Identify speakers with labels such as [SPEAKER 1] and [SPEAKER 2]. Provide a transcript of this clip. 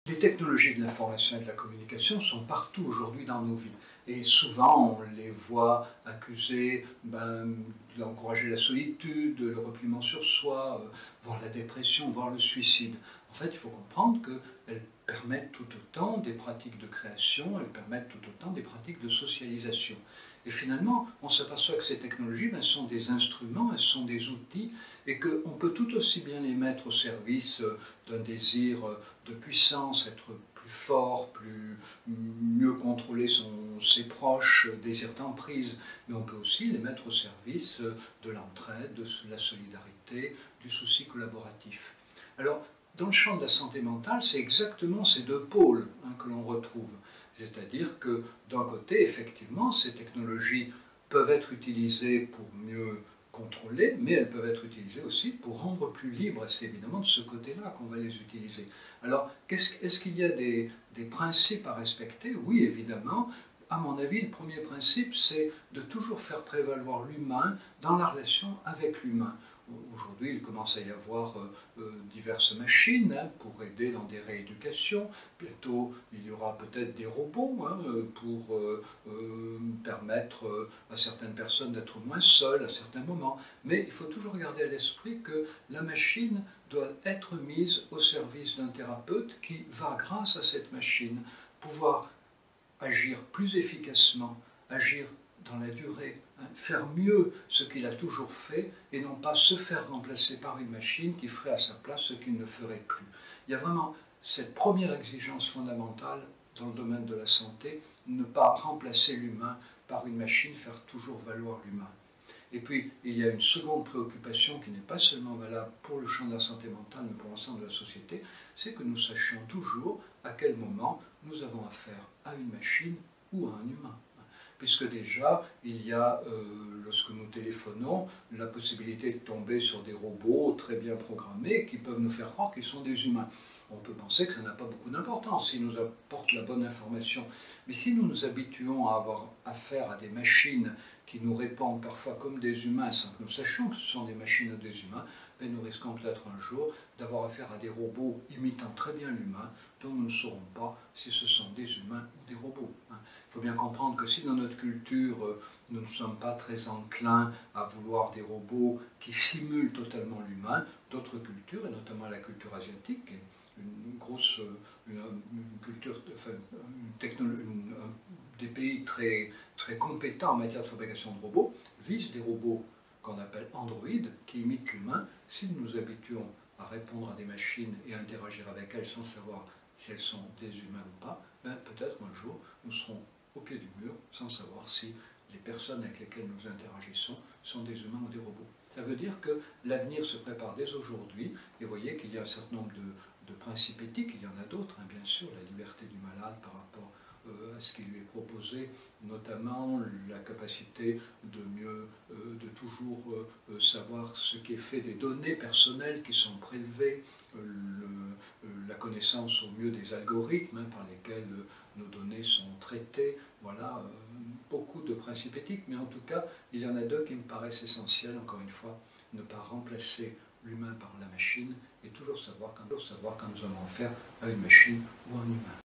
[SPEAKER 1] Les technologies de l'information et de la communication sont partout aujourd'hui dans nos vies. Et souvent, on les voit accusés d'encourager la solitude, le repliement sur soi, voire la dépression, voire le suicide. En fait, il faut comprendre qu'elles permettent tout autant des pratiques de création, elles permettent tout autant des pratiques de socialisation. Et finalement, on s'aperçoit que ces technologies sont des instruments, elles sont des outils, et qu'on peut tout aussi bien les mettre au service d'un désir de puissance, être plus fort, mieux contrôler ses proches, désir d'emprise, mais on peut aussi les mettre au service de l'entraide, de la solidarité, du souci collaboratif. Alors, dans le champ de la santé mentale, c'est exactement ces deux pôles que l'on retrouve. C'est-à-dire que d'un côté, effectivement, ces technologies peuvent être utilisées pour mieux contrôler, mais elles peuvent être utilisées aussi pour rendre plus libre. Et c'est évidemment de ce côté-là qu'on va les utiliser. Alors, est-ce qu'il y a des principes à respecter? Oui, évidemment. À mon avis, le premier principe, c'est de toujours faire prévaloir l'humain dans la relation avec l'humain. Aujourd'hui, il commence à y avoir diverses machines pour aider dans des rééducations. Bientôt, il y aura peut-être des robots pour permettre à certaines personnes d'être moins seules à certains moments. Mais il faut toujours garder à l'esprit que la machine doit être mise au service d'un thérapeute qui va, grâce à cette machine, pouvoir agir plus efficacement, agir dans la durée, faire mieux ce qu'il a toujours fait et non pas se faire remplacer par une machine qui ferait à sa place ce qu'il ne ferait plus. Il y a vraiment cette première exigence fondamentale dans le domaine de la santé, ne pas remplacer l'humain par une machine, faire toujours valoir l'humain. Et puis, il y a une seconde préoccupation qui n'est pas seulement valable pour le champ de la santé mentale, mais pour l'ensemble de la société, c'est que nous sachions toujours à quel moment nous avons affaire à une machine ou à un humain. Puisque déjà, il y a, lorsque nous téléphonons, la possibilité de tomber sur des robots très bien programmés qui peuvent nous faire croire qu'ils sont des humains. On peut penser que ça n'a pas beaucoup d'importance s'ils nous apportent la bonne information. Mais si nous nous habituons à avoir affaire à des machines qui nous répondent parfois comme des humains sans que nous sachions que ce sont des machines ou des humains, ben nous risquons peut-être un jour d'avoir affaire à des robots imitant très bien l'humain, dont nous ne saurons pas si ce sont des humains ou des robots. Il faut bien comprendre que si dans notre culture, nous ne sommes pas très enclins à vouloir des robots qui simulent totalement l'humain, d'autres cultures, et notamment la culture asiatique, des pays très compétents en matière de fabrication de robots, visent des robots qu'on appelle androïdes, qui imitent l'humain. Si nous nous habituons à répondre à des machines et à interagir avec elles sans savoir si elles sont des humains ou pas, ben peut-être un jour nous serons au pied du mur sans savoir si les personnes avec lesquelles nous interagissons sont des humains ou des robots. Ça veut dire que l'avenir se prépare dès aujourd'hui, et vous voyez qu'il y a un certain nombre de principes éthiques, il y en a d'autres, bien sûr, la liberté du malade par rapport à ce qui lui est proposé, notamment la capacité de toujours savoir ce qui est fait des données personnelles qui sont prélevées, la connaissance au mieux des algorithmes par lesquels nos données sont traitées. Voilà, beaucoup de principes éthiques, mais en tout cas, il y en a deux qui me paraissent essentiels, encore une fois, ne pas remplacer l'humain par la machine et toujours savoir quand nous avons affaire à une machine ou à un humain.